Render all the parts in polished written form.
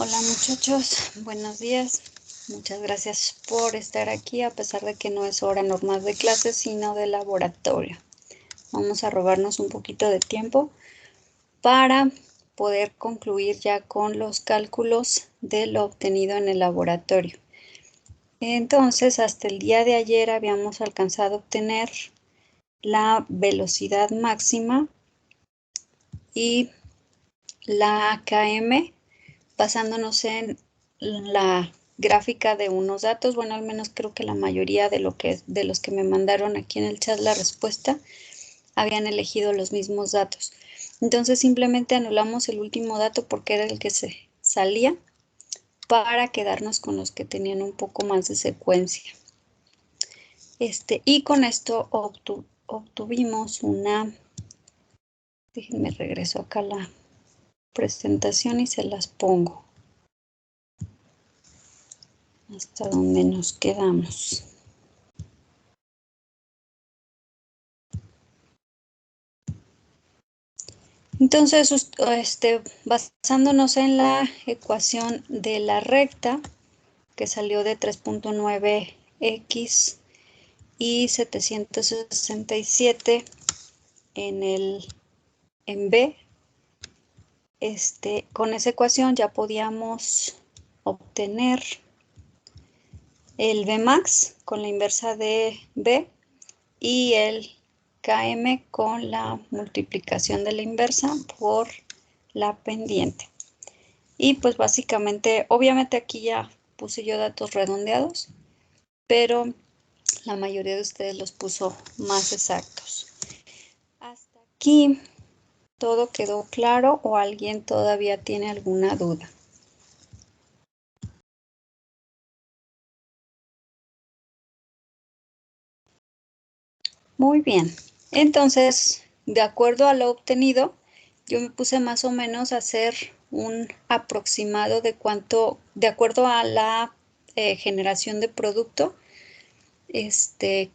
Hola muchachos, buenos días. Muchas gracias por estar aquí a pesar de que no es hora normal de clase, sino de laboratorio. Vamos a robarnos un poquito de tiempo para poder concluir ya con los cálculos de lo obtenido en el laboratorio. Entonces, hasta el día de ayer habíamos alcanzado a obtener la velocidad máxima y la KM basándonos en la gráfica de unos datos. Bueno, al menos creo que la mayoría de los que me mandaron aquí en el chat la respuesta habían elegido los mismos datos. Entonces simplemente anulamos el último dato porque era el que se salía para quedarnos con los que tenían un poco más de secuencia. Y con esto obtuvimos una... Déjenme regreso acá a la presentación y se las pongo hasta donde nos quedamos. Entonces, basándonos en la ecuación de la recta, que salió de 3.9x y 767 en B, con esa ecuación ya podíamos obtener el Bmax con la inversa de B y el Km con la multiplicación de la inversa por la pendiente. Y pues básicamente, obviamente aquí ya puse yo datos redondeados, pero la mayoría de ustedes los puso más exactos. Hasta aquí, ¿todo quedó claro o alguien todavía tiene alguna duda? Muy bien. Entonces, de acuerdo a lo obtenido, yo me puse más o menos a hacer un aproximado de cuánto, de acuerdo a la generación de producto,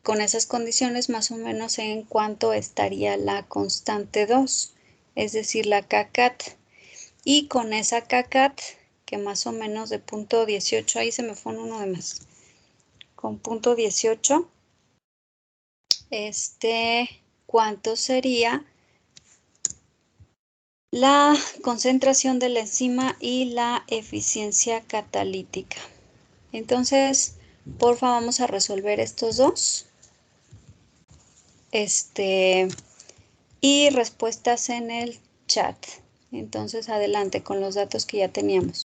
con esas condiciones más o menos en cuánto estaría la constante 2, es decir, la KCAT. Y con esa KCAT, que más o menos de punto 18, ahí se me fue uno de más, con punto 18, ¿cuánto sería la concentración de la enzima y la eficiencia catalítica? Entonces, porfa, vamos a resolver estos dos. Y respuestas en el chat. Entonces, adelante con los datos que ya teníamos.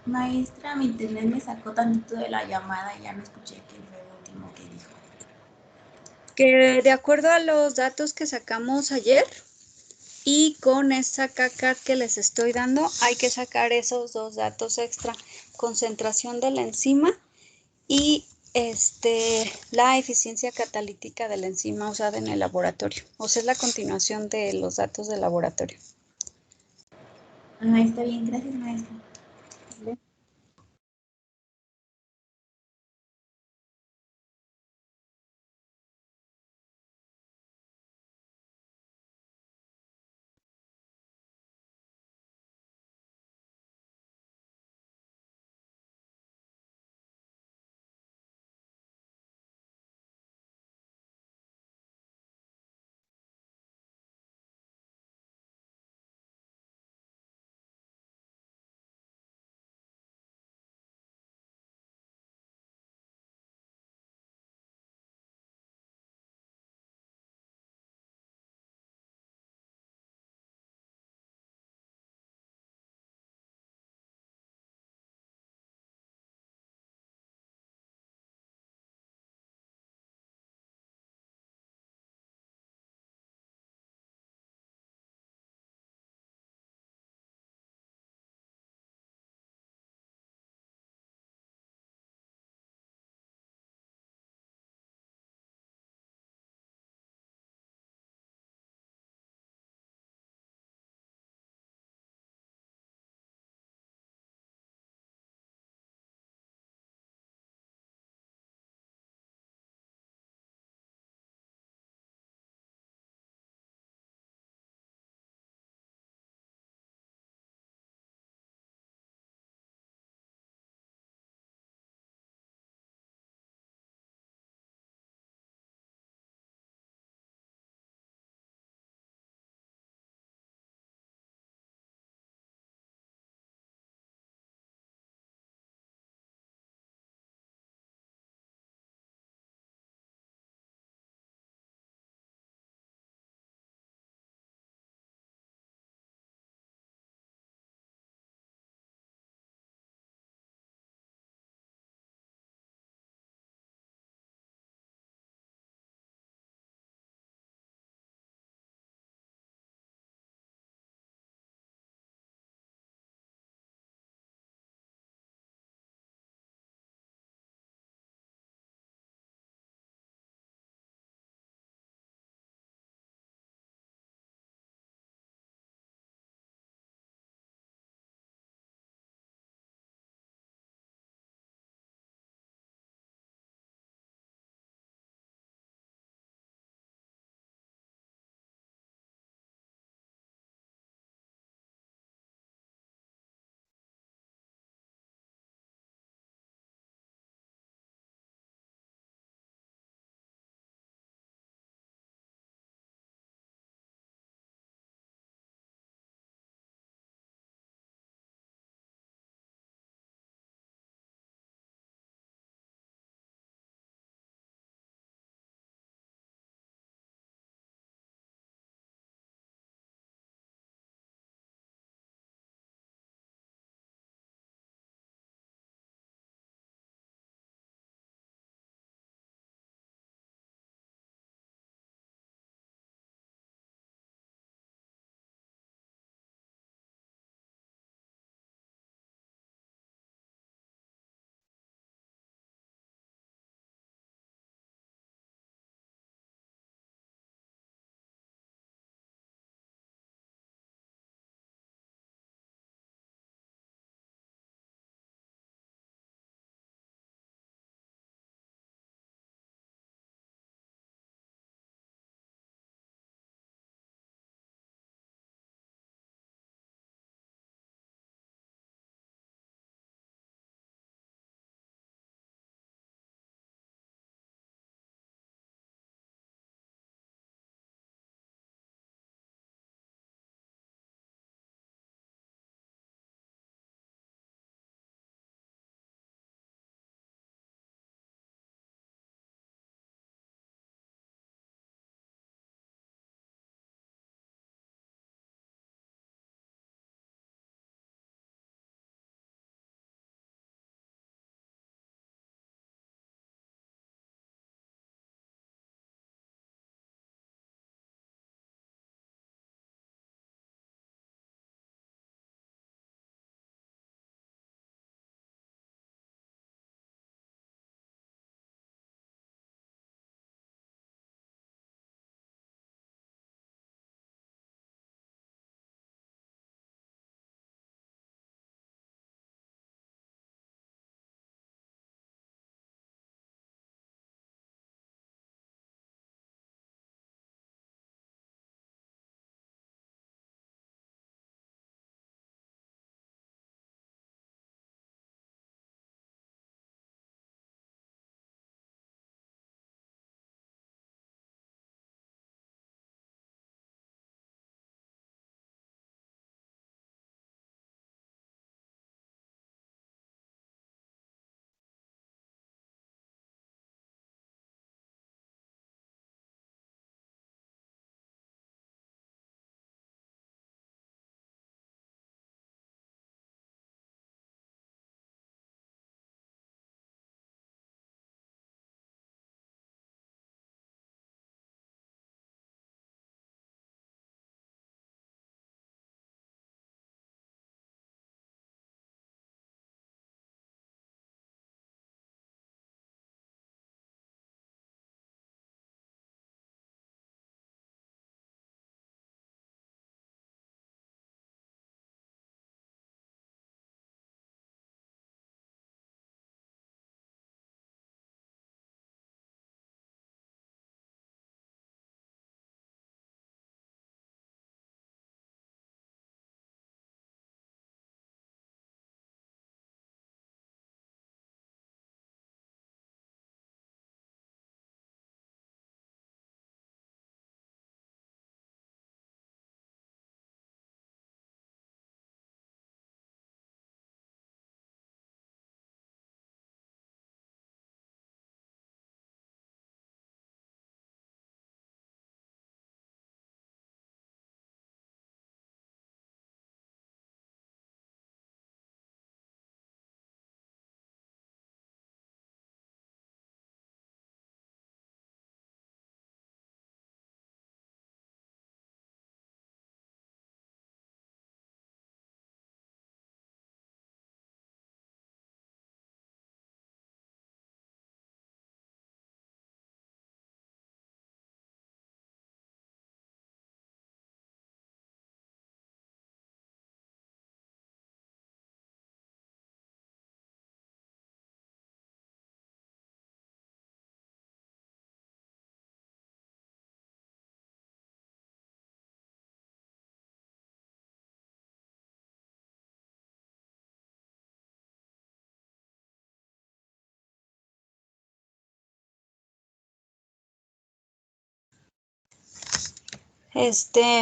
Maestra, mi internet me sacó tantito de la llamada y ya no escuché qué fue lo último que dijo. Que de acuerdo a los datos que sacamos ayer y con esa KCAT que les estoy dando, hay que sacar esos dos datos extra. Concentración de la enzima y la eficiencia catalítica de la enzima usada en el laboratorio. O sea, es la continuación de los datos del laboratorio. Está bien, gracias, maestra. ¿Vale?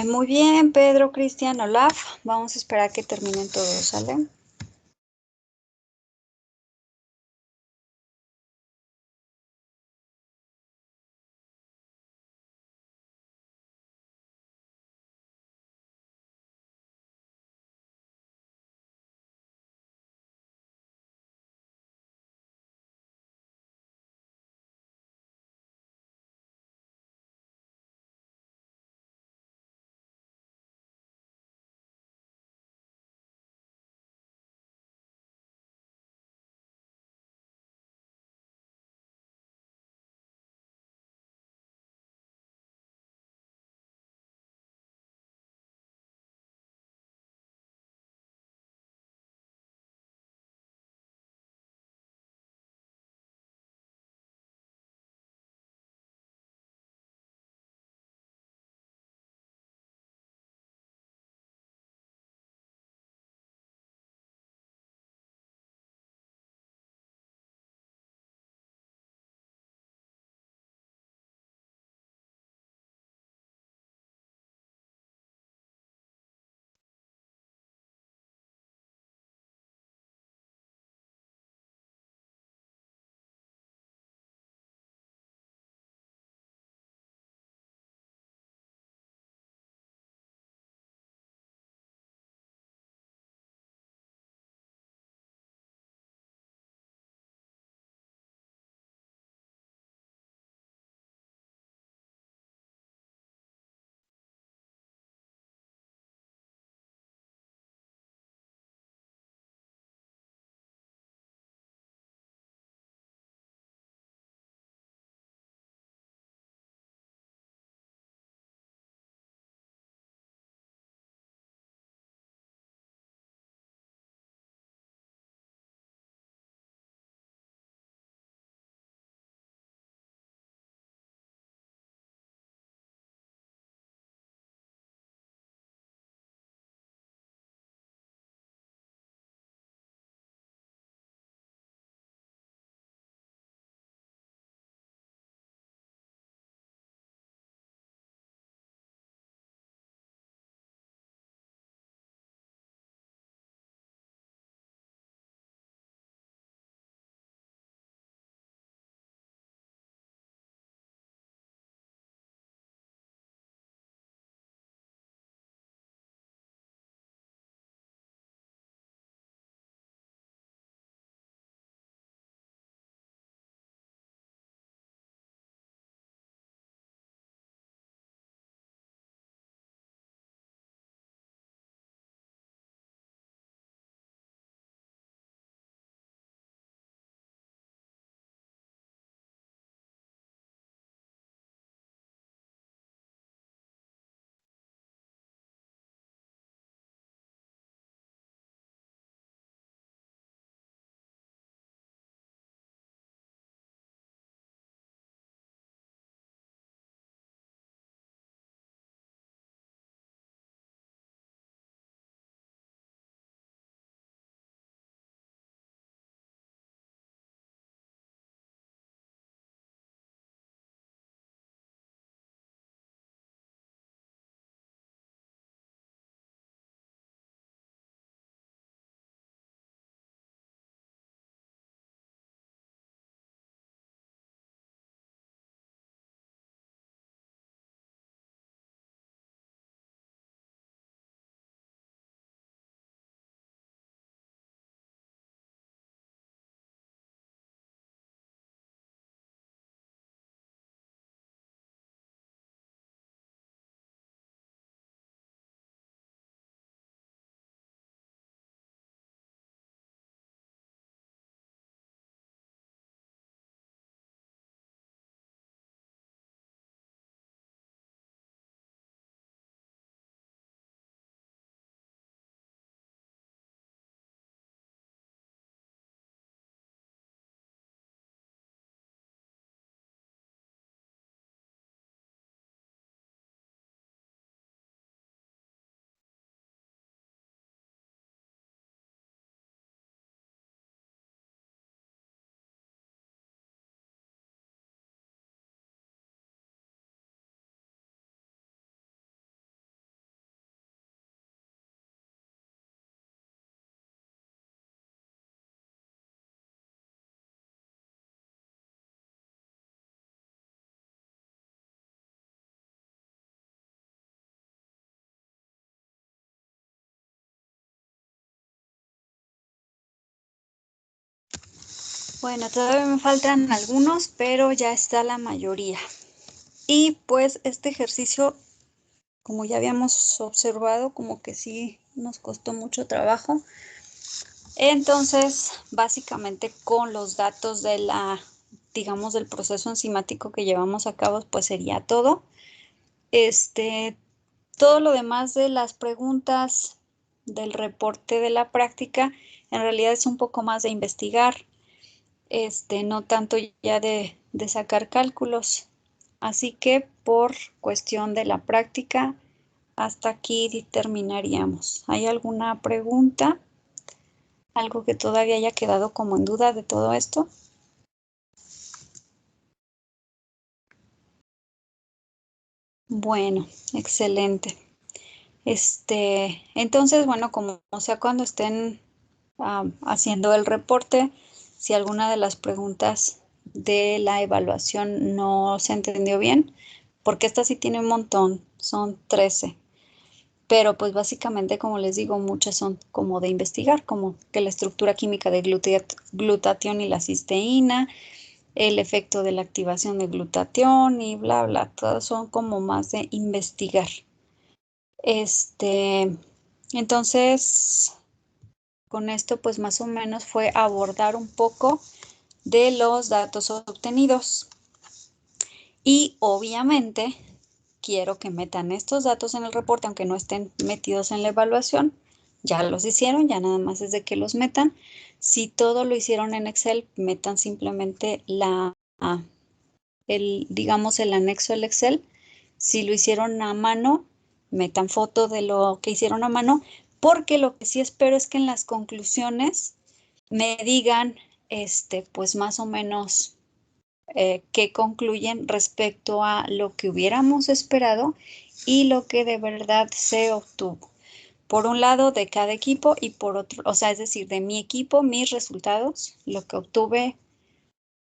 Muy bien, Pedro, Cristian, Olaf. Vamos a esperar a que terminen todos, ¿sale? Bueno, todavía me faltan algunos, pero ya está la mayoría. Y pues este ejercicio, como ya habíamos observado, como que sí nos costó mucho trabajo. Entonces, básicamente con los datos de digamos, del proceso enzimático que llevamos a cabo, pues sería todo. Todo lo demás de las preguntas del reporte de la práctica, en realidad es un poco más de investigar, no tanto ya de sacar cálculos. Así que por cuestión de la práctica, hasta aquí terminaríamos. ¿Hay alguna pregunta? ¿Algo que todavía haya quedado como en duda de todo esto? Bueno, excelente. Entonces, bueno, como sea cuando estén haciendo el reporte, si alguna de las preguntas de la evaluación no se entendió bien, porque esta sí tiene un montón, son 13. Pero pues básicamente, como les digo, muchas son como de investigar, como que la estructura química de glutatión y la cisteína, el efecto de la activación de glutatión y bla, bla, todos son como más de investigar. Entonces, con esto pues más o menos fue abordar un poco de los datos obtenidos. Y obviamente quiero que metan estos datos en el reporte, aunque no estén metidos en la evaluación. Ya los hicieron, ya nada más es de que los metan. Si todo lo hicieron en Excel, metan simplemente digamos, el anexo del Excel. Si lo hicieron a mano, metan foto de lo que hicieron a mano, porque lo que sí espero es que en las conclusiones me digan, pues más o menos qué concluyen respecto a lo que hubiéramos esperado y lo que de verdad se obtuvo. Por un lado de cada equipo y por otro, o sea, es decir, de mi equipo, mis resultados, lo que obtuve,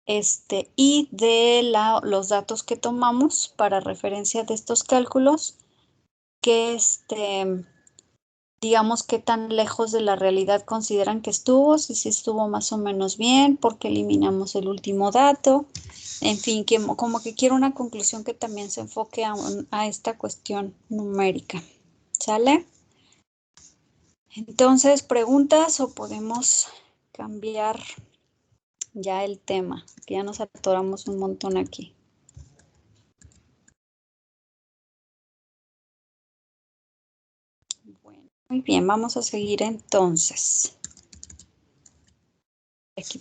y de los datos que tomamos para referencia de estos cálculos, que digamos qué tan lejos de la realidad consideran que estuvo, si estuvo más o menos bien, porque eliminamos el último dato, en fin, como que quiero una conclusión que también se enfoque a esta cuestión numérica. ¿Sale? Entonces, ¿preguntas o podemos cambiar ya el tema? Que ya nos atoramos un montón aquí. Bueno, muy bien, vamos a seguir entonces. Aquí.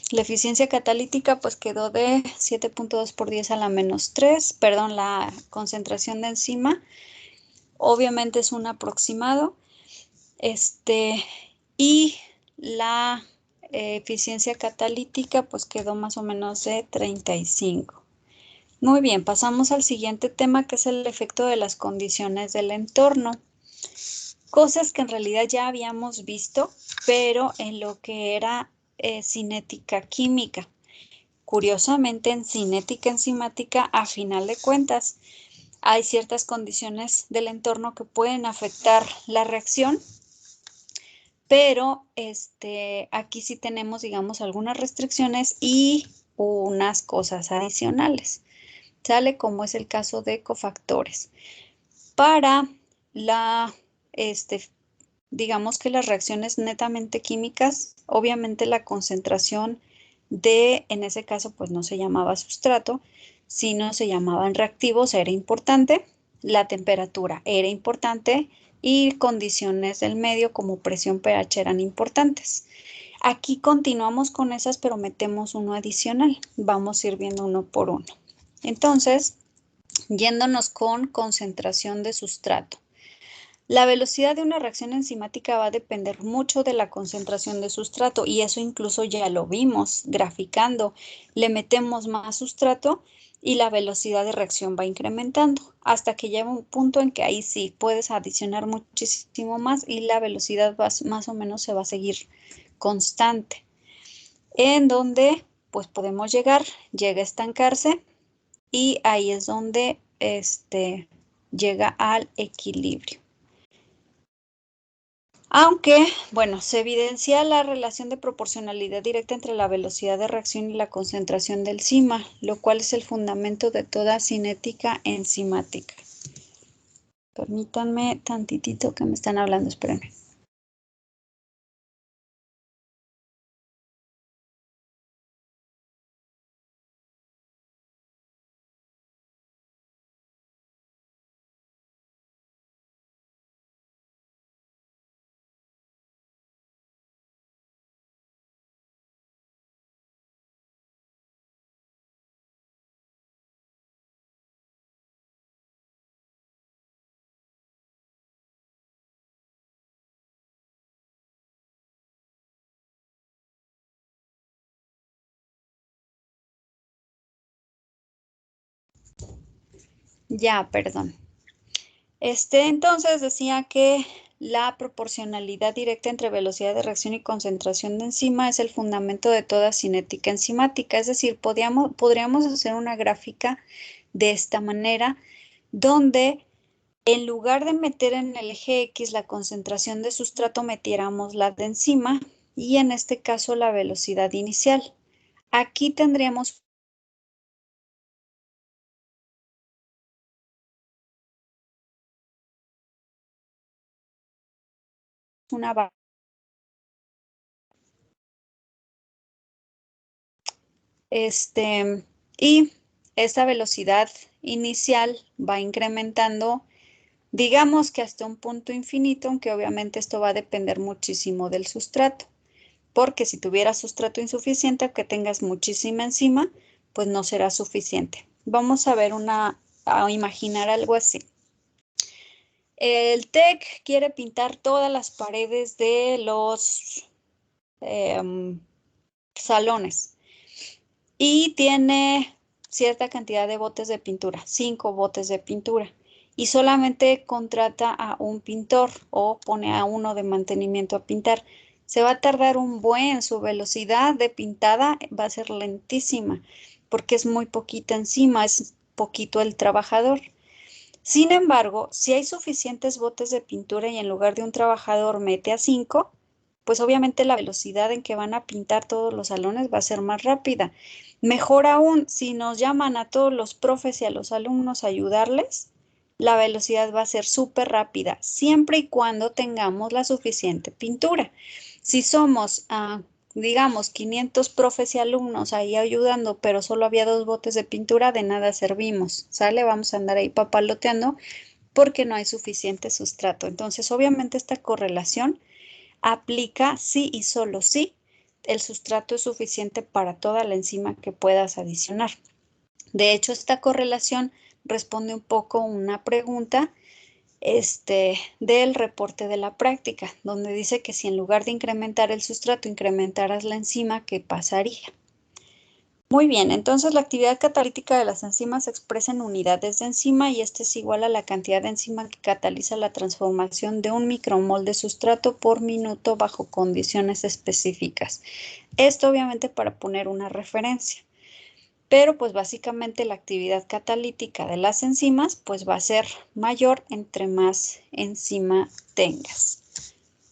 La eficiencia catalítica pues quedó de 7.2 por 10 a la menos 3, perdón, la concentración de enzima obviamente es un aproximado, y la eficiencia catalítica pues quedó más o menos de 35. Muy bien, pasamos al siguiente tema que es el efecto de las condiciones del entorno. Cosas que en realidad ya habíamos visto, pero en lo que era cinética química. Curiosamente, en cinética enzimática, a final de cuentas, hay ciertas condiciones del entorno que pueden afectar la reacción, pero aquí sí tenemos, digamos, algunas restricciones y unas cosas adicionales, ¿sale? Como es el caso de cofactores. Para digamos que las reacciones netamente químicas, obviamente la concentración en ese caso, pues no se llamaba sustrato, sino se llamaban reactivos, era importante, la temperatura era importante y condiciones del medio como presión pH eran importantes. Aquí continuamos con esas, pero metemos uno adicional. Vamos a ir viendo uno por uno. Entonces, yéndonos con concentración de sustrato. La velocidad de una reacción enzimática va a depender mucho de la concentración de sustrato y eso incluso ya lo vimos graficando. Le metemos más sustrato y la velocidad de reacción va incrementando hasta que llega un punto en que ahí sí puedes adicionar muchísimo más y la velocidad más o menos se va a seguir constante. En donde pues podemos llega a estancarse y ahí es donde llega al equilibrio. Aunque, bueno, se evidencia la relación de proporcionalidad directa entre la velocidad de reacción y la concentración de enzima, lo cual es el fundamento de toda cinética enzimática. Permítanme tantitito que me están hablando, espérenme. Ya, perdón. Entonces decía que la proporcionalidad directa entre velocidad de reacción y concentración de enzima es el fundamento de toda cinética enzimática. Es decir, podríamos hacer una gráfica de esta manera, donde en lugar de meter en el eje X la concentración de sustrato, metiéramos la de enzima y en este caso la velocidad inicial. Aquí tendríamos una y esta velocidad inicial va incrementando, digamos que hasta un punto infinito, aunque obviamente esto va a depender muchísimo del sustrato, porque si tuvieras sustrato insuficiente, aunque tengas muchísima enzima, pues no será suficiente. Vamos a ver a imaginar algo así. El TEC quiere pintar todas las paredes de los salones y tiene cierta cantidad de botes de pintura, 5 botes de pintura, y solamente contrata a un pintor o pone a uno de mantenimiento a pintar. Se va a tardar un buen, su velocidad de pintada va a ser lentísima porque es muy poquita encima, es poquito el trabajador. Sin embargo, si hay suficientes botes de pintura y en lugar de un trabajador mete a 5, pues obviamente la velocidad en que van a pintar todos los salones va a ser más rápida. Mejor aún, si nos llaman a todos los profes y a los alumnos a ayudarles, la velocidad va a ser súper rápida, siempre y cuando tengamos la suficiente pintura. Si somos, digamos, 500 profes y alumnos ahí ayudando, pero solo había 2 botes de pintura, de nada servimos, ¿sale? Vamos a andar ahí papaloteando porque no hay suficiente sustrato. Entonces, obviamente esta correlación aplica si y solo si el sustrato es suficiente para toda la enzima que puedas adicionar. De hecho, esta correlación responde un poco a una pregunta del reporte de la práctica, donde dice que si en lugar de incrementar el sustrato, incrementaras la enzima, ¿qué pasaría? Muy bien, entonces la actividad catalítica de las enzimas se expresa en unidades de enzima y este es igual a la cantidad de enzima que cataliza la transformación de 1 micromol de sustrato por minuto bajo condiciones específicas. Esto obviamente para poner una referencia. Pero pues básicamente la actividad catalítica de las enzimas pues va a ser mayor entre más enzima tengas.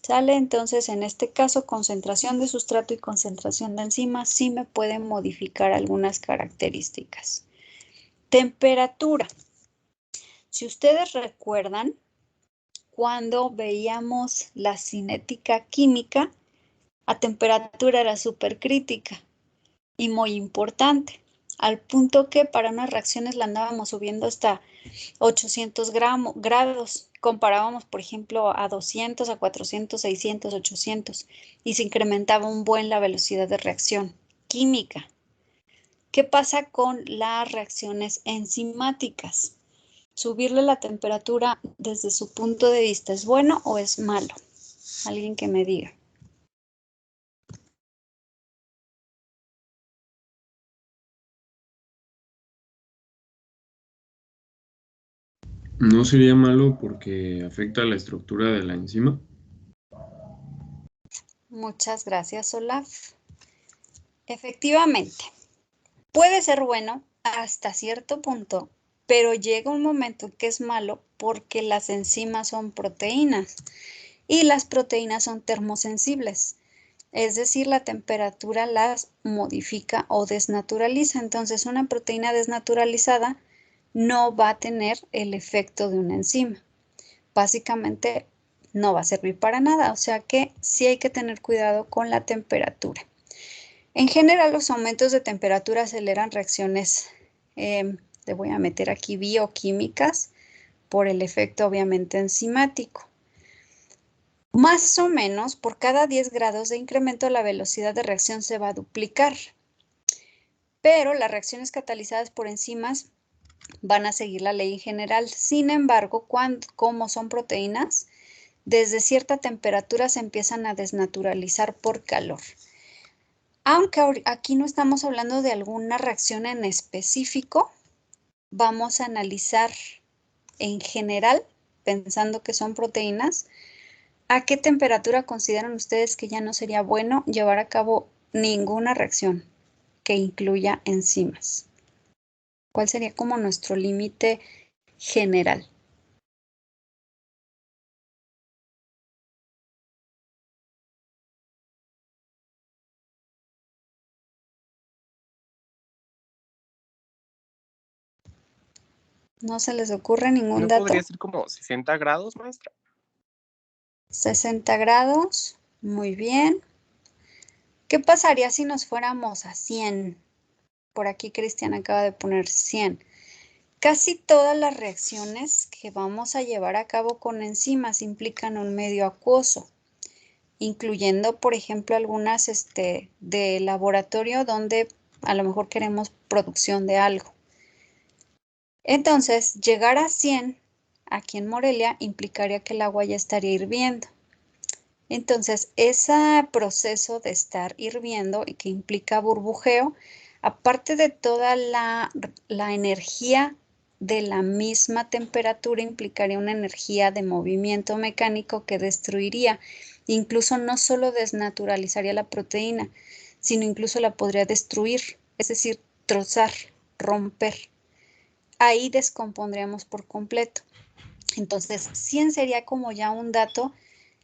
¿Sale? Entonces en este caso concentración de sustrato y concentración de enzima sí me pueden modificar algunas características. Temperatura. Si ustedes recuerdan, cuando veíamos la cinética química, a temperatura era supercrítica y muy importante, al punto que para unas reacciones la andábamos subiendo hasta 800 grados. Comparábamos, por ejemplo, a 200, a 400, 600, 800 y se incrementaba un buen la velocidad de reacción química. ¿Qué pasa con las reacciones enzimáticas? Subirle la temperatura desde su punto de vista, ¿es bueno o es malo? Alguien que me diga. No sería malo porque afecta la estructura de la enzima. Muchas gracias, Olaf. Efectivamente, puede ser bueno hasta cierto punto, pero llega un momento que es malo porque las enzimas son proteínas Y las proteínas son termosensibles, es decir, la temperatura las modifica o desnaturaliza. Entonces, una proteína desnaturalizada no va a tener el efecto de una enzima. Básicamente, no va a servir para nada, o sea que sí hay que tener cuidado con la temperatura. En general, los aumentos de temperatura aceleran reacciones, le voy a meter aquí bioquímicas, por el efecto obviamente enzimático. Más o menos, por cada 10 grados de incremento, la velocidad de reacción se va a duplicar. Pero las reacciones catalizadas por enzimas van a seguir la ley en general. Sin embargo, como son proteínas, desde cierta temperatura se empiezan a desnaturalizar por calor. Aunque aquí no estamos hablando de alguna reacción en específico, vamos a analizar en general, pensando que son proteínas, ¿a qué temperatura consideran ustedes que ya no sería bueno llevar a cabo ninguna reacción que incluya enzimas? ¿Cuál sería como nuestro límite general? ¿No se les ocurre ningún ¿No dato? podría ser como 60 grados, maestra? 60 grados, muy bien. ¿Qué pasaría si nos fuéramos a 100? Por aquí Cristian acaba de poner 100. Casi todas las reacciones que vamos a llevar a cabo con enzimas implican un medio acuoso, incluyendo, por ejemplo, algunas de laboratorio donde a lo mejor queremos producción de algo. Entonces, llegar a 100 aquí en Morelia implicaría que el agua ya estaría hirviendo. Entonces, ese proceso de estar hirviendo y que implica burbujeo, aparte de toda la energía de la misma temperatura, implicaría una energía de movimiento mecánico que destruiría, incluso no solo desnaturalizaría la proteína, sino incluso la podría destruir, es decir, trozar, romper. Ahí descompondríamos por completo. Entonces, 100 sería como ya un dato,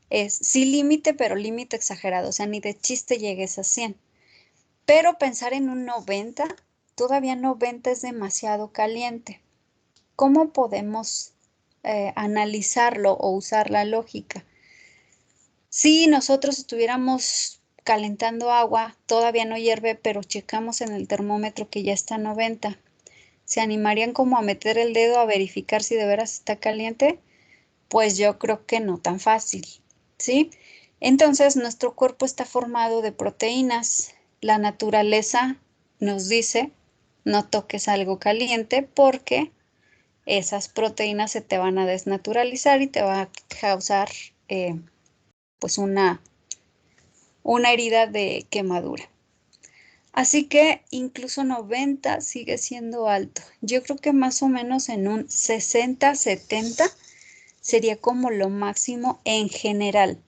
es sí límite, pero límite exagerado, o sea, ni de chiste llegues a 100. Pero pensar en un 90, todavía 90 es demasiado caliente. ¿Cómo podemos analizarlo o usar la lógica? Si nosotros estuviéramos calentando agua, todavía no hierve, pero checamos en el termómetro que ya está a 90. ¿Se animarían como a meter el dedo a verificar si de veras está caliente? Pues yo creo que no tan fácil, ¿sí? Entonces, nuestro cuerpo está formado de proteínas. La naturaleza nos dice, no toques algo caliente porque esas proteínas se te van a desnaturalizar y te va a causar pues una herida de quemadura. Así que incluso 90 sigue siendo alto. Yo creo que más o menos en un 60-70 sería como lo máximo en general.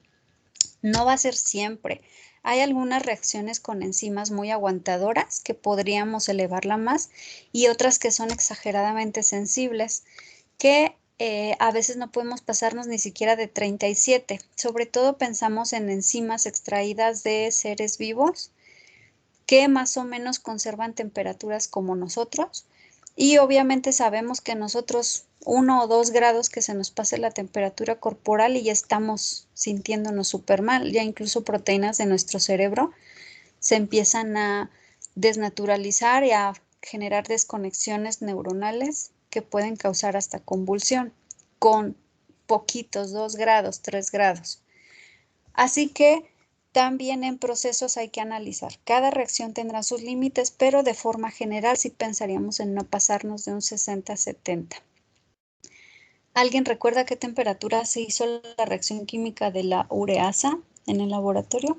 No va a ser siempre. Hay algunas reacciones con enzimas muy aguantadoras que podríamos elevarla más y otras que son exageradamente sensibles que a veces no podemos pasarnos ni siquiera de 37. Sobre todo pensamos en enzimas extraídas de seres vivos que más o menos conservan temperaturas como nosotros. Y obviamente sabemos que nosotros 1 o 2 grados que se nos pase la temperatura corporal y ya estamos sintiéndonos súper mal. Ya incluso proteínas de nuestro cerebro se empiezan a desnaturalizar y a generar desconexiones neuronales que pueden causar hasta convulsión con poquitos, 2 grados, 3 grados. Así que también en procesos hay que analizar. Cada reacción tendrá sus límites, pero de forma general sí pensaríamos en no pasarnos de un 60-70. ¿Alguien recuerda a qué temperatura se hizo la reacción química de la ureasa en el laboratorio?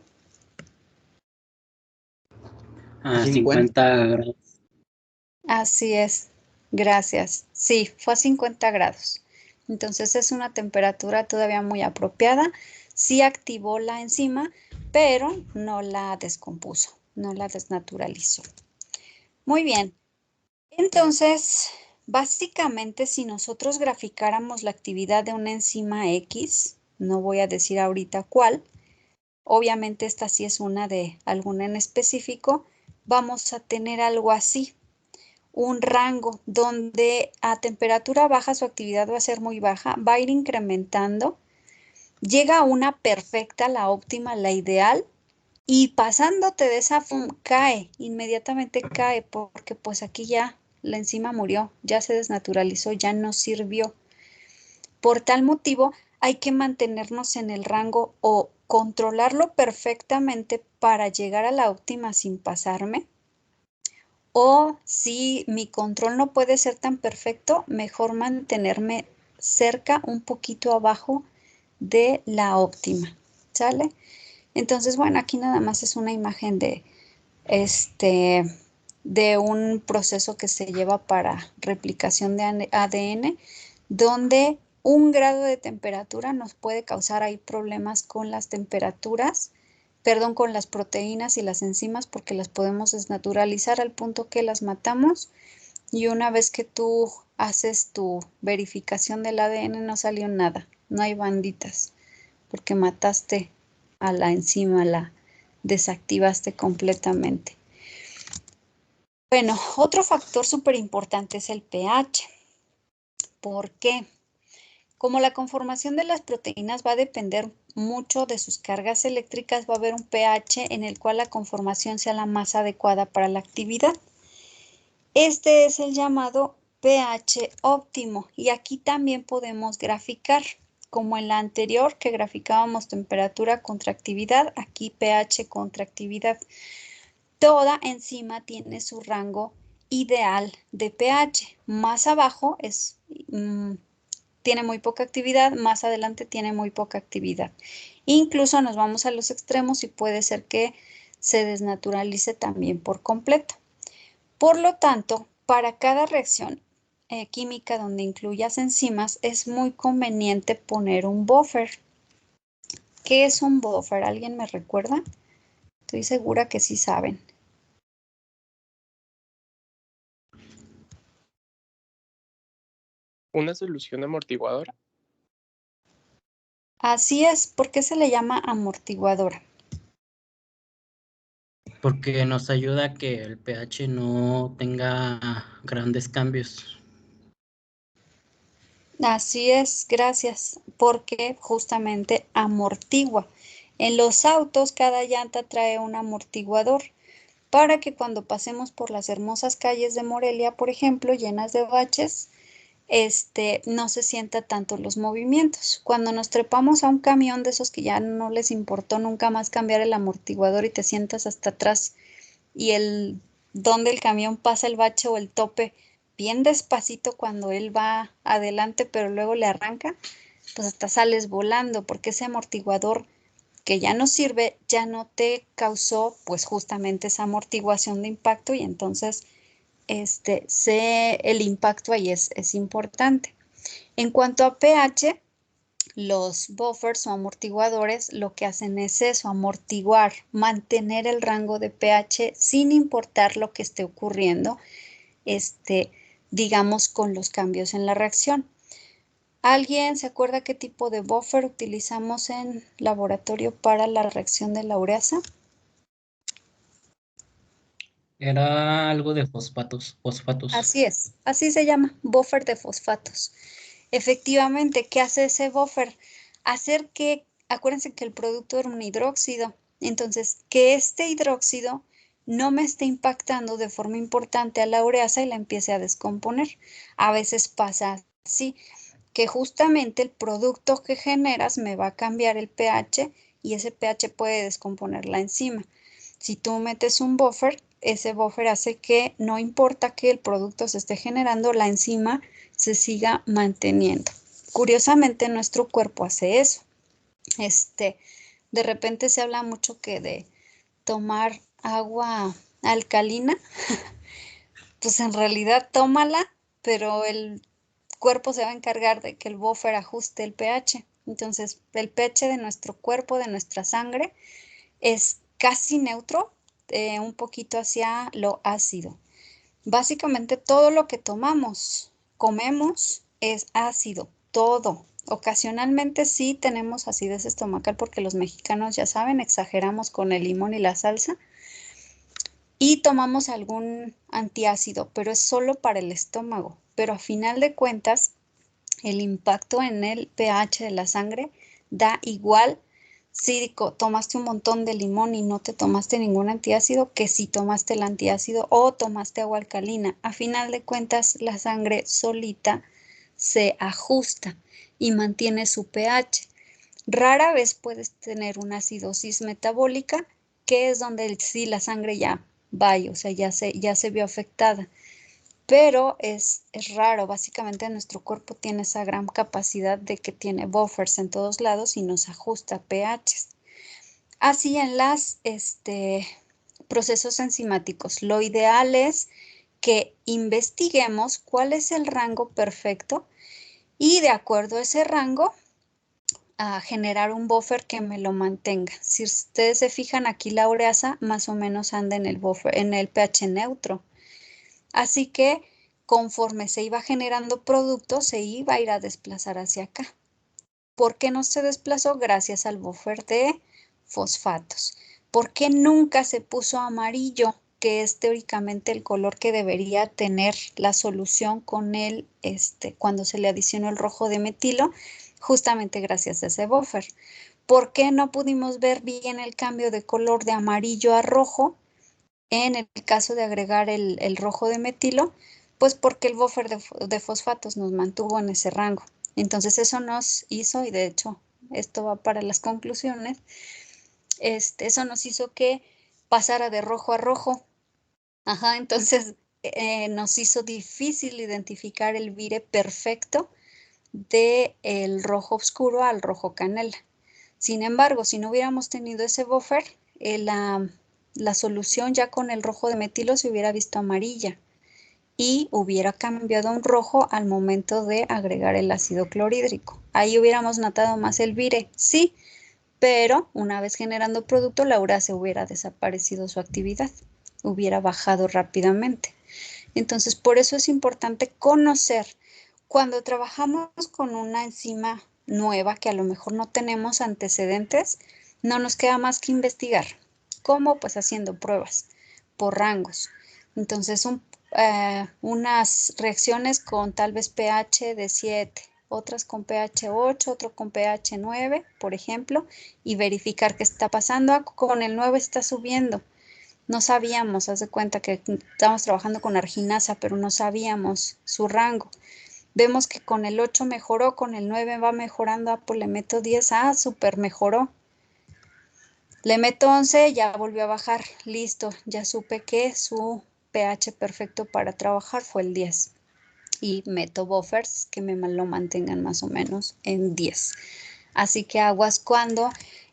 A 50 grados. Así es, gracias. Sí, fue a 50 grados. Entonces es una temperatura todavía muy apropiada. Sí activó la enzima, pero no la descompuso, no la desnaturalizó. Muy bien. Entonces, básicamente, si nosotros graficáramos la actividad de una enzima X, no voy a decir ahorita cuál. Obviamente esta sí es una de alguna en específico. Vamos a tener algo así, un rango donde a temperatura baja su actividad va a ser muy baja, va a ir incrementando, llega a una perfecta, la óptima, la ideal, y pasándote de esa cae, inmediatamente cae, porque pues aquí ya la enzima murió, ya se desnaturalizó, ya no sirvió. Por tal motivo, hay que mantenernos en el rango o controlarlo perfectamente para llegar a la óptima sin pasarme. O si mi control no puede ser tan perfecto, mejor mantenerme cerca, un poquito abajo de la óptima, ¿sale? Entonces, bueno, aquí nada más es una imagen de un proceso que se lleva para replicación de ADN, donde un grado de temperatura nos puede causar ahí problemas con las temperaturas, perdón, con las proteínas y las enzimas, porque las podemos desnaturalizar al punto que las matamos. Y una vez que tú haces tu verificación del ADN, no salió nada, no hay banditas, porque mataste a la enzima, la desactivaste completamente. Bueno, otro factor súper importante es el pH. ¿Por qué? Como la conformación de las proteínas va a depender mucho de sus cargas eléctricas, va a haber un pH en el cual la conformación sea la más adecuada para la actividad. Este es el llamado pH óptimo y aquí también podemos graficar, como en la anterior que graficábamos temperatura contra actividad, aquí pH contra actividad. Toda enzima tiene su rango ideal de pH. Más abajo tiene muy poca actividad, más adelante tiene muy poca actividad. Incluso nos vamos a los extremos y puede ser que se desnaturalice también por completo. Por lo tanto, para cada reacción química donde incluyas enzimas, es muy conveniente poner un buffer. ¿Qué es un buffer? ¿Alguien me recuerda? Estoy segura que sí saben. ¿Una solución amortiguadora? Así es. ¿Por qué se le llama amortiguadora? Porque nos ayuda a que el pH no tenga grandes cambios. Así es, gracias, porque justamente amortigua. En los autos cada llanta trae un amortiguador para que cuando pasemos por las hermosas calles de Morelia, por ejemplo, llenas de baches, no se sienta tanto los movimientos. Cuando nos trepamos a un camión de esos que ya no les importó nunca más cambiar el amortiguador y te sientas hasta atrás y donde el camión pasa el bache o el tope bien despacito cuando él va adelante, pero luego le arranca, pues hasta sales volando porque ese amortiguador que ya no sirve, ya no te causó pues justamente esa amortiguación de impacto y entonces el impacto ahí es importante. En cuanto a pH, los buffers o amortiguadores lo que hacen es eso, amortiguar, mantener el rango de pH sin importar lo que esté ocurriendo, digamos, con los cambios en la reacción. ¿Alguien se acuerda qué tipo de buffer utilizamos en laboratorio para la reacción de la ureasa? Era algo de fosfatos. Así es, así se llama, buffer de fosfatos. Efectivamente, ¿qué hace ese buffer? Hacer que, acuérdense que el producto era un hidróxido, entonces que este hidróxido no me esté impactando de forma importante a la ureasa y la empiece a descomponer. A veces pasa así, que justamente el producto que generas me va a cambiar el pH y ese pH puede descomponer la enzima. Si tú metes un buffer, ese buffer hace que no importa que el producto se esté generando, la enzima se siga manteniendo. Curiosamente, nuestro cuerpo hace eso. De repente se habla mucho que de tomar agua alcalina, pues en realidad tómala, pero el cuerpo se va a encargar de que el buffer ajuste el pH. Entonces, el pH de nuestro cuerpo, de nuestra sangre, es casi neutro, un poquito hacia lo ácido. Básicamente todo lo que comemos es ácido, todo. Ocasionalmente sí tenemos acidez estomacal porque los mexicanos, ya saben, exageramos con el limón y la salsa. Y tomamos algún antiácido, pero es solo para el estómago. Pero a final de cuentas, el impacto en el pH de la sangre da igual si tomaste un montón de limón y no te tomaste ningún antiácido que si tomaste el antiácido o tomaste agua alcalina. A final de cuentas, la sangre solita se ajusta y mantiene su pH. Rara vez puedes tener una acidosis metabólica, que es donde sí la sangre ya va, o sea, ya se vio afectada. Pero es raro, básicamente nuestro cuerpo tiene esa gran capacidad de que tiene buffers en todos lados y nos ajusta pHs. Así en los procesos enzimáticos, lo ideal es que investiguemos cuál es el rango perfecto y de acuerdo a ese rango, a generar un buffer que me lo mantenga. Si ustedes se fijan aquí, la ureasa más o menos anda en el buffer, en el pH neutro. Así que conforme se iba generando producto, se iba a ir a desplazar hacia acá. ¿Por qué no se desplazó? Gracias al buffer de fosfatos. ¿Por qué nunca se puso amarillo, que es teóricamente el color que debería tener la solución con el, cuando se le adicionó el rojo de metilo? Justamente gracias a ese buffer. ¿Por qué no pudimos ver bien el cambio de color de amarillo a rojo en el caso de agregar el rojo de metilo? Pues porque el buffer de fosfatos nos mantuvo en ese rango. Entonces eso nos hizo, y de hecho esto va para las conclusiones, eso nos hizo que pasara de rojo a rojo. Ajá, entonces nos hizo difícil identificar el vire perfecto del rojo oscuro al rojo canela. Sin embargo, si no hubiéramos tenido ese buffer, la solución ya con el rojo de metilo se hubiera visto amarilla y hubiera cambiado a un rojo al momento de agregar el ácido clorhídrico. Ahí hubiéramos notado más el vire, sí, pero una vez generando producto, la ureasa hubiera desaparecido su actividad, hubiera bajado rápidamente. Entonces, por eso es importante conocer. Cuando trabajamos con una enzima nueva que a lo mejor no tenemos antecedentes, no nos queda más que investigar. ¿Cómo? Pues haciendo pruebas por rangos. Entonces, unas reacciones con tal vez pH de 7, otras con pH 8, otro con pH 9, por ejemplo, y verificar qué está pasando. Con el 9 está subiendo. No sabíamos, haz de cuenta que estamos trabajando con arginasa, pero no sabíamos su rango. Vemos que con el 8 mejoró, con el 9 va mejorando, pues le meto 10, súper mejoró. Le meto 11, ya volvió a bajar, listo, ya supe que su pH perfecto para trabajar fue el 10. Y meto buffers que me lo mantengan más o menos en 10. Así que aguas cuando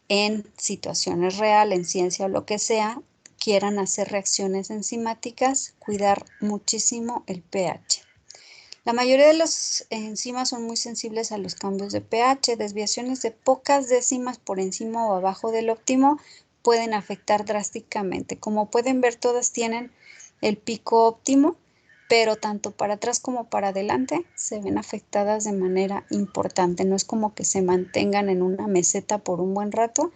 en situaciones reales, en ciencia o lo que sea, quieran hacer reacciones enzimáticas, cuidar muchísimo el pH. La mayoría de las enzimas son muy sensibles a los cambios de pH. Desviaciones de pocas décimas por encima o abajo del óptimo pueden afectar drásticamente. Como pueden ver, todas tienen el pico óptimo, pero tanto para atrás como para adelante se ven afectadas de manera importante. No es como que se mantengan en una meseta por un buen rato,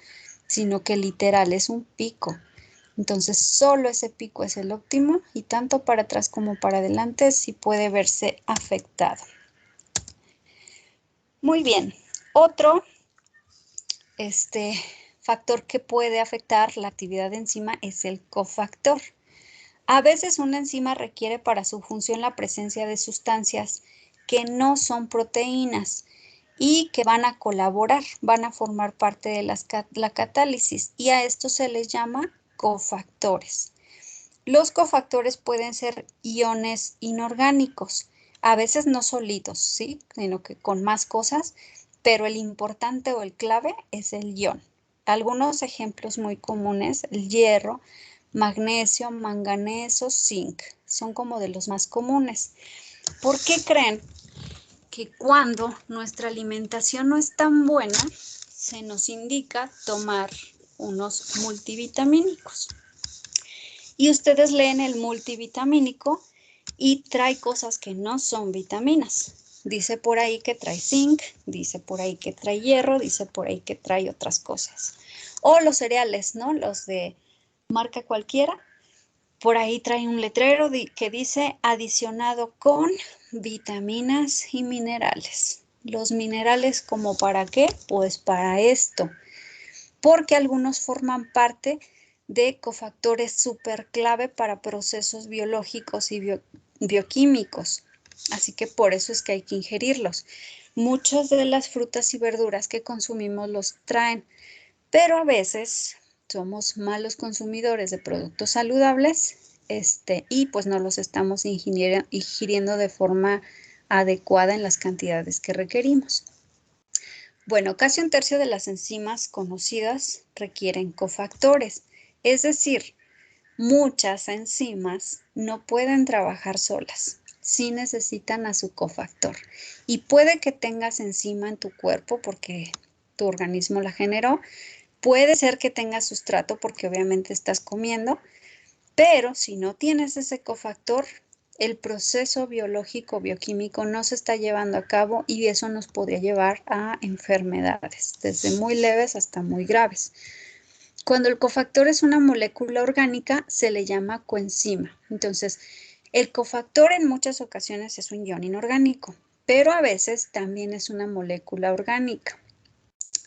sino que literal es un pico. Entonces solo ese pico es el óptimo y tanto para atrás como para adelante sí puede verse afectado. Muy bien, otro factor que puede afectar la actividad de enzima es el cofactor. A veces una enzima requiere para su función la presencia de sustancias que no son proteínas y que van a colaborar, van a formar parte de la catálisis, y a esto se les llama cofactores. Los cofactores pueden ser iones inorgánicos, a veces no sólidos, ¿sí? Sino que con más cosas, pero el importante o el clave es el ion. Algunos ejemplos muy comunes: el hierro, magnesio, manganeso, zinc, son como de los más comunes. ¿Por qué creen que cuando nuestra alimentación no es tan buena, se nos indica tomar unos multivitamínicos? Y ustedes leen el multivitamínico y trae cosas que no son vitaminas. Dice por ahí que trae zinc, dice por ahí que trae hierro, dice por ahí que trae otras cosas. O los cereales, ¿no? Los de marca cualquiera. Por ahí trae un letrero que dice adicionado con vitaminas y minerales. Los minerales, ¿como para qué? Pues para esto. Porque algunos forman parte de cofactores súper clave para procesos biológicos y bioquímicos. Así que por eso es que hay que ingerirlos. Muchas de las frutas y verduras que consumimos los traen, pero a veces somos malos consumidores de productos saludables y pues no los estamos ingiriendo de forma adecuada en las cantidades que requerimos. Bueno, casi un tercio de las enzimas conocidas requieren cofactores, es decir, muchas enzimas no pueden trabajar solas, sí necesitan a su cofactor. Y puede que tengas enzima en tu cuerpo porque tu organismo la generó, puede ser que tengas sustrato porque obviamente estás comiendo, pero si no tienes ese cofactor, el proceso biológico bioquímico no se está llevando a cabo y eso nos podría llevar a enfermedades, desde muy leves hasta muy graves. Cuando el cofactor es una molécula orgánica, se le llama coenzima. Entonces, el cofactor en muchas ocasiones es un ion inorgánico, pero a veces también es una molécula orgánica.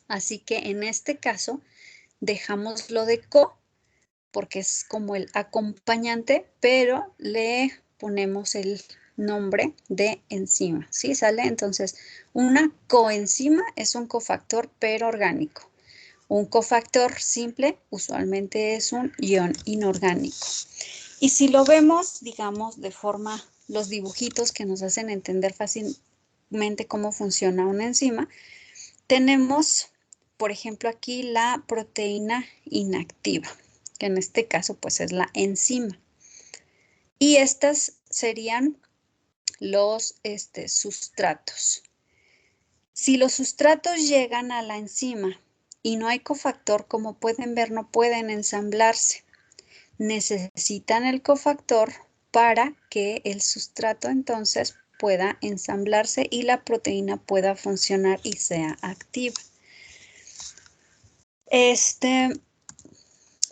Así que en este caso, dejamos lo de co, porque es como el acompañante, pero le ponemos el nombre de enzima, ¿sí? ¿Sale? Entonces, una coenzima es un cofactor, pero orgánico. Un cofactor simple usualmente es un ion inorgánico. Y si lo vemos, digamos, de forma, los dibujitos que nos hacen entender fácilmente cómo funciona una enzima, tenemos, por ejemplo, aquí la proteína inactiva, que en este caso pues es la enzima. Y estas serían los sustratos. Si los sustratos llegan a la enzima y no hay cofactor, como pueden ver, no pueden ensamblarse. Necesitan el cofactor para que el sustrato entonces pueda ensamblarse y la proteína pueda funcionar y sea activa.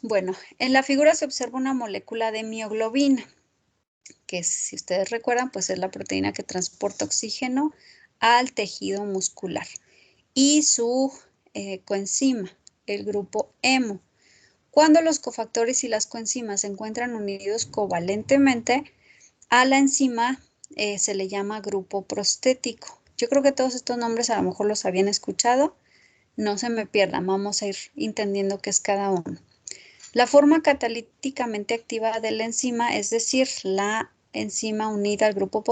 Bueno, en la figura se observa una molécula de mioglobina, que si ustedes recuerdan, pues es la proteína que transporta oxígeno al tejido muscular. Y su coenzima, el grupo hemo. Cuando los cofactores y las coenzimas se encuentran unidos covalentemente, a la enzima se le llama grupo prostético. Yo creo que todos estos nombres a lo mejor los habían escuchado. No se me pierdan, vamos a ir entendiendo qué es cada uno. La forma catalíticamente activa de la enzima, es decir, la enzima unida al grupo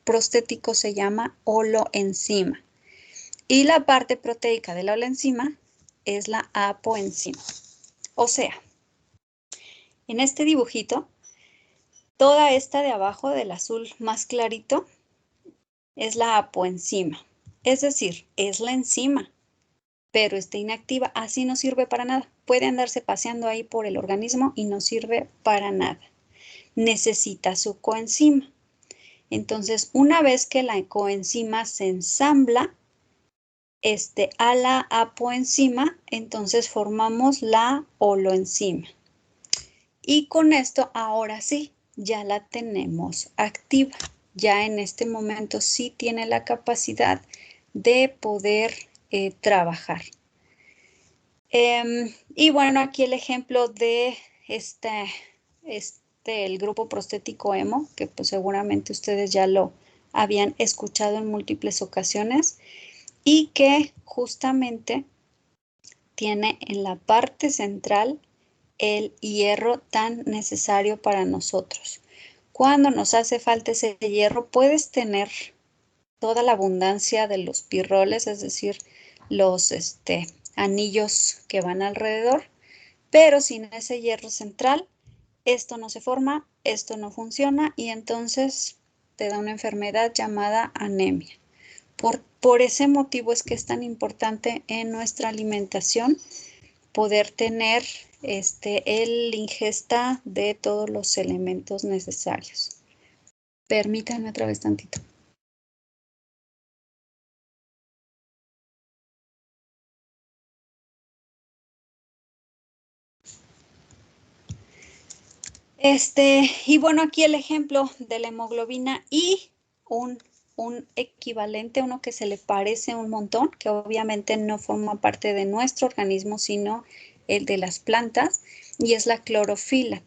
prostético se llama holoenzima. Y la parte proteica de la holoenzima es la apoenzima. O sea, en este dibujito, toda esta de abajo del azul más clarito es la apoenzima. Es decir, es la enzima, pero está inactiva, así no sirve para nada. Puede andarse paseando ahí por el organismo y no sirve para nada. Necesita su coenzima. Entonces, una vez que la coenzima se ensambla a la apoenzima, entonces formamos la holoenzima. Y con esto, ahora sí, ya la tenemos activa. Ya en este momento sí tiene la capacidad de poder trabajar. Y bueno, aquí el ejemplo de el grupo prostético hemo, que pues seguramente ustedes ya lo habían escuchado en múltiples ocasiones y que justamente tiene en la parte central el hierro tan necesario para nosotros. Cuando nos hace falta ese hierro, puedes tener toda la abundancia de los pirroles, es decir, los anillos que van alrededor, pero sin ese hierro central, esto no se forma, esto no funciona y entonces te da una enfermedad llamada anemia. Por ese motivo es que es tan importante en nuestra alimentación poder tener el ingesta de todos los elementos necesarios. Permítanme otra vez tantito. Y bueno, aquí el ejemplo de la hemoglobina y un equivalente, uno que se le parece un montón, que obviamente no forma parte de nuestro organismo, sino el de las plantas, y es la clorofila.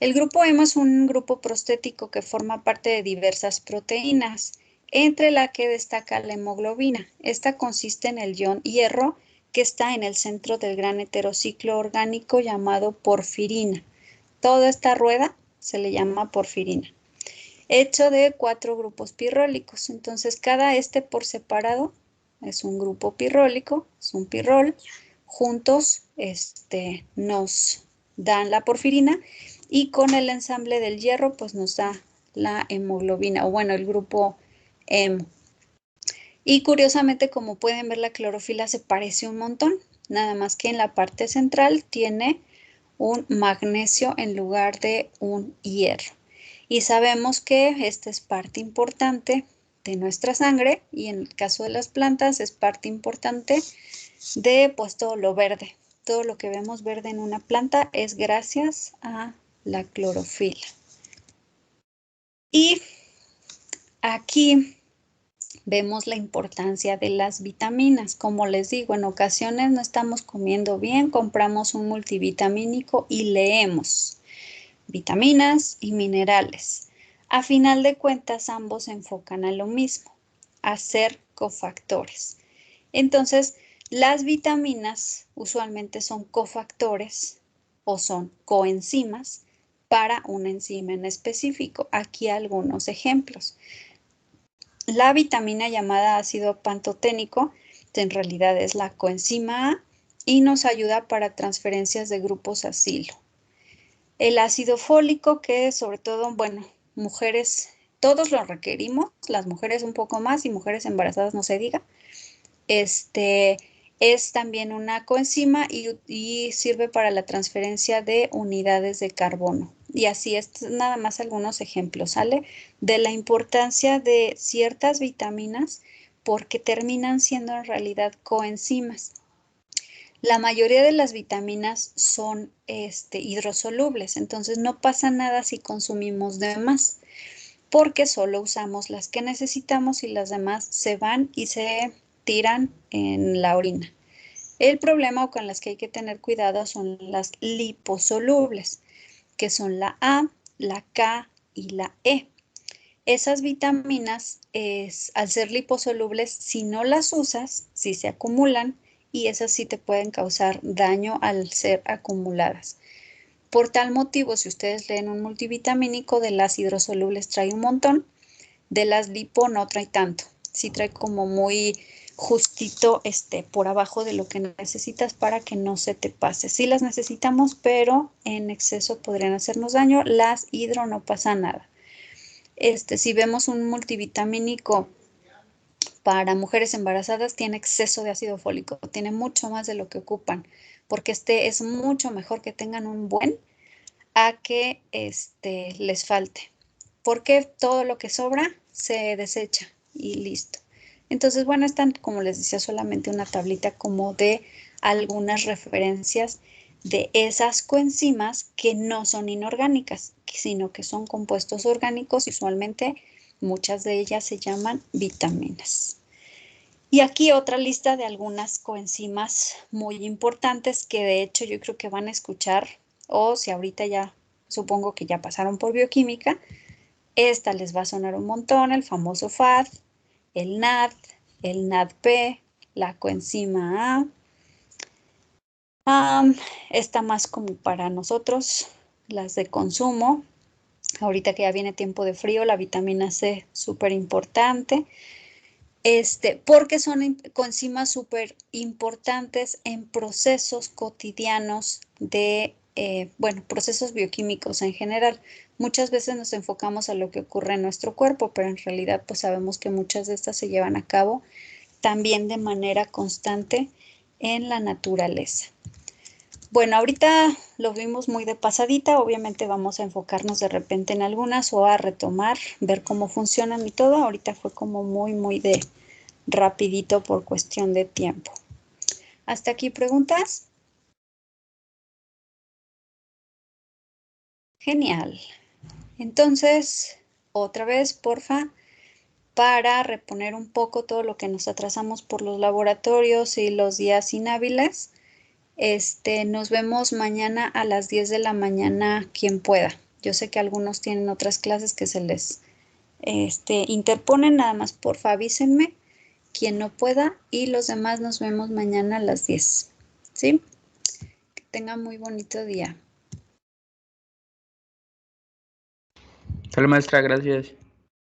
El grupo hemo es un grupo prostético que forma parte de diversas proteínas, entre la que destaca la hemoglobina. Esta consiste en el ion hierro, que está en el centro del gran heterociclo orgánico llamado porfirina. Toda esta rueda se le llama porfirina, hecho de 4 grupos pirrólicos. Entonces, cada por separado es un grupo pirrólico, es un pirrol. Juntos nos dan la porfirina y con el ensamble del hierro pues nos da la hemoglobina, o bueno, el grupo hemo. Y curiosamente, como pueden ver, la clorofila se parece un montón, nada más que en la parte central tiene un magnesio en lugar de un hierro. Y sabemos que esta es parte importante de nuestra sangre y en el caso de las plantas es parte importante de pues todo lo verde. Todo lo que vemos verde en una planta es gracias a la clorofila. Y aquí vemos la importancia de las vitaminas. Como les digo, en ocasiones no estamos comiendo bien, compramos un multivitamínico y leemos vitaminas y minerales. A final de cuentas, ambos se enfocan a lo mismo, a ser cofactores. Entonces, las vitaminas usualmente son cofactores o son coenzimas para una enzima en específico. Aquí algunos ejemplos. La vitamina llamada ácido pantoténico en realidad es la coenzima A y nos ayuda para transferencias de grupos acilo. El ácido fólico, que sobre todo, bueno, mujeres, todos lo requerimos, las mujeres un poco más y mujeres embarazadas no se diga. Es también una coenzima y sirve para la transferencia de unidades de carbono. Y así es nada más algunos ejemplos, ¿sale? De la importancia de ciertas vitaminas porque terminan siendo en realidad coenzimas. La mayoría de las vitaminas son hidrosolubles, entonces no pasa nada si consumimos de más, porque solo usamos las que necesitamos y las demás se van y se tiran en la orina. El problema con las que hay que tener cuidado son las liposolubles, que son la A, la K y la E. Esas vitaminas, al ser liposolubles, si no las usas, sí se acumulan y esas sí te pueden causar daño al ser acumuladas. Por tal motivo, si ustedes leen un multivitamínico, de las hidrosolubles trae un montón, de las lipo no trae tanto. Sí trae como muy justito por abajo de lo que necesitas para que no se te pase. Sí las necesitamos, pero en exceso podrían hacernos daño. Las hidro no pasa nada. Si vemos un multivitamínico para mujeres embarazadas, tiene exceso de ácido fólico, tiene mucho más de lo que ocupan, porque es mucho mejor que tengan un buen a que les falte, porque todo lo que sobra se desecha y listo. Entonces, bueno, están, como les decía, solamente una tablita como de algunas referencias de esas coenzimas que no son inorgánicas, sino que son compuestos orgánicos y usualmente muchas de ellas se llaman vitaminas. Y aquí otra lista de algunas coenzimas muy importantes que de hecho yo creo que van a escuchar, o si ahorita ya supongo que ya pasaron por bioquímica, esta les va a sonar un montón, el famoso FAD, el NAD, el NADP, la coenzima A. Esta más como para nosotros, las de consumo. Ahorita que ya viene tiempo de frío, la vitamina C, súper importante. Porque son coenzimas súper importantes en procesos cotidianos de, procesos bioquímicos en general. Muchas veces nos enfocamos a lo que ocurre en nuestro cuerpo, pero en realidad pues sabemos que muchas de estas se llevan a cabo también de manera constante en la naturaleza. Bueno, ahorita lo vimos muy de pasadita, obviamente vamos a enfocarnos de repente en algunas o a retomar, ver cómo funcionan y todo. Ahorita fue como muy de rapidito por cuestión de tiempo. ¿Hasta aquí preguntas? Genial. Entonces, otra vez, porfa, para reponer un poco todo lo que nos atrasamos por los laboratorios y los días inhábiles, nos vemos mañana a las 10 de la mañana, quien pueda. Yo sé que algunos tienen otras clases que se les interponen, nada más porfa avísenme quien no pueda y los demás nos vemos mañana a las 10. ¿Sí? Que tengan muy bonito día. Sale, maestra, gracias.